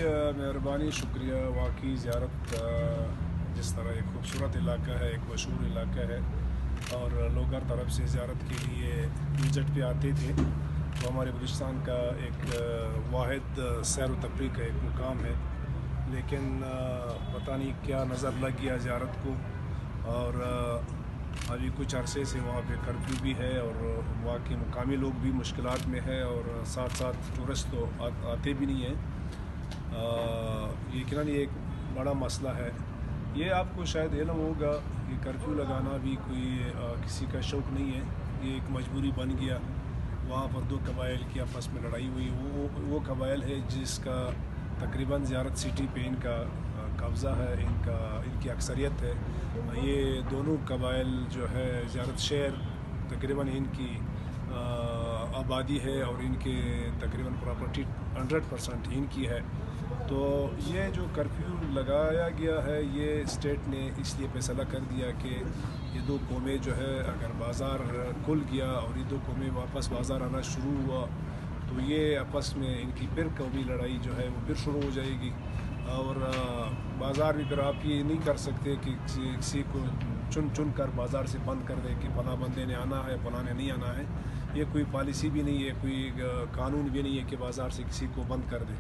मेहरबानी शुक्रिया। वाकई ज़ियारत जिस तरह एक खूबसूरत इलाका है, एक मशहूर इलाका है और लोग हर तरफ से ज़ियारत के लिए विज़िट पे आते थे। तो हमारे बलूचिस्तान का एक वाहिद सैर व तफरीह का एक मुकाम है, लेकिन पता नहीं क्या नज़र लग गया ज़ियारत को और अभी कुछ अरसे से वहाँ पे कर्फ्यू भी है और वहाँ के मुकामी लोग भी मुश्किलात में है और साथ साथ टूरिस्ट तो आते भी नहीं हैं। यकीनन ये एक बड़ा मसला है। ये आपको शायद इल्म होगा, ये कर्फ्यू लगाना भी कोई किसी का शौक़ नहीं है, ये एक मजबूरी बन गया। वहाँ पर दो कबाइल की आपस में लड़ाई हुई, वो कबाइल है जिसका तकरीबन ज़ियारत सिटी पे इनका कब्ज़ा है, इनकी अक्सरियत है। ये दोनों कबाइल जो है ज़ियारत शहर तकरीबन इनकी आबादी है और इनके तकरीबन प्रॉपर्टी 100% इनकी है। तो ये जो कर्फ्यू लगाया गया है, ये स्टेट ने इसलिए फैसला कर दिया कि ये दो कौमें जो है अगर बाज़ार खुल गया और ये दो कौमें वापस बाज़ार आना शुरू हुआ तो ये आपस में इनकी फिर कौमी लड़ाई जो है वो फिर शुरू हो जाएगी। और बाज़ार भी फिर आप ये नहीं कर सकते कि किसी को चुन कर बाज़ार से बंद कर दे कि फलां बंदे ने आना है, फलां ने नहीं आना है। ये कोई पॉलिसी भी नहीं है, कोई कानून भी नहीं है कि बाज़ार से किसी को बंद कर दे।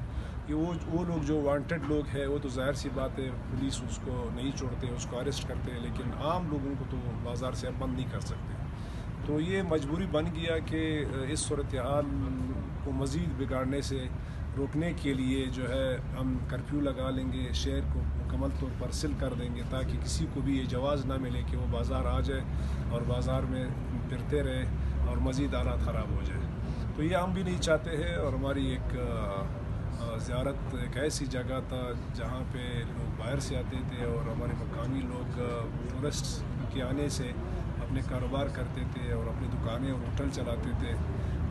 ये वो लोग जो वांटेड लोग हैं वो तो ज़ाहिर सी बात है पुलिस उसको नहीं छोड़ते, उसको अरेस्ट करते हैं, लेकिन आम लोगों को तो बाज़ार से अब बंद नहीं कर सकते। तो ये मजबूरी बन गया कि इस सूरत हाल को मज़ीद बिगाड़ने से रोकने के लिए जो है हम कर्फ्यू लगा लेंगे, शहर को मुकम्मल तौर पर सील कर देंगे ताकि किसी को भी ये जवाज़ ना मिले कि वो बाज़ार आ जाए और बाज़ार में फिरते रहे और मज़ीद हालात ख़राब हो जाए। तो ये हम भी नहीं चाहते हैं और हमारी एक ज़ियारत एक ऐसी जगह था जहाँ पे लोग बाहर से आते थे और हमारे मकामी लोग टूरिस्ट के आने से अपने कारोबार करते थे और अपनी दुकानें और होटल चलाते थे।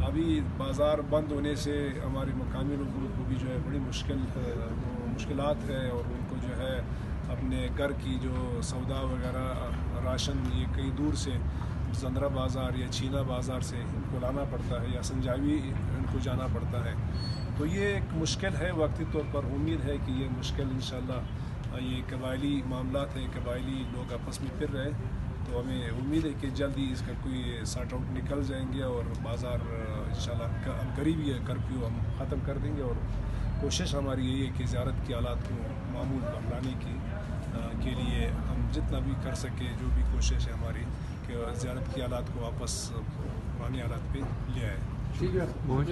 अभी बाज़ार बंद होने से हमारे मकामी लोगों को भी जो है बड़ी मुश्किलात है और उनको जो है अपने घर की जो सौदा वगैरह राशन ये कई दूर से ज़ंदरा बाज़ार या चीना बाज़ार से इनको लाना पड़ता है या संजावी इनको जाना पड़ता है। तो ये एक मुश्किल है वक्ती तौर पर। उम्मीद है कि ये मुश्किल इंशाल्लाह ये कबायली मामलात है, कबायली लोग आपस में फिर रहे, तो हमें उम्मीद है कि जल्दी इसका कोई सॉर्ट आउट निकल जाएंगे और बाज़ार इंशाल्लाह करीब ये कर्फ्यू हम ख़त्म कर देंगे। और कोशिश हमारी यही है कि ज़ियारत की हालात को मामूल पर लाने के लिए हम जितना भी कर सके, जो भी कोशिश है हमारी कि ज़ियारत की हालात को वापस पुरानी हालात पे ले आए। ठीक है, बहुत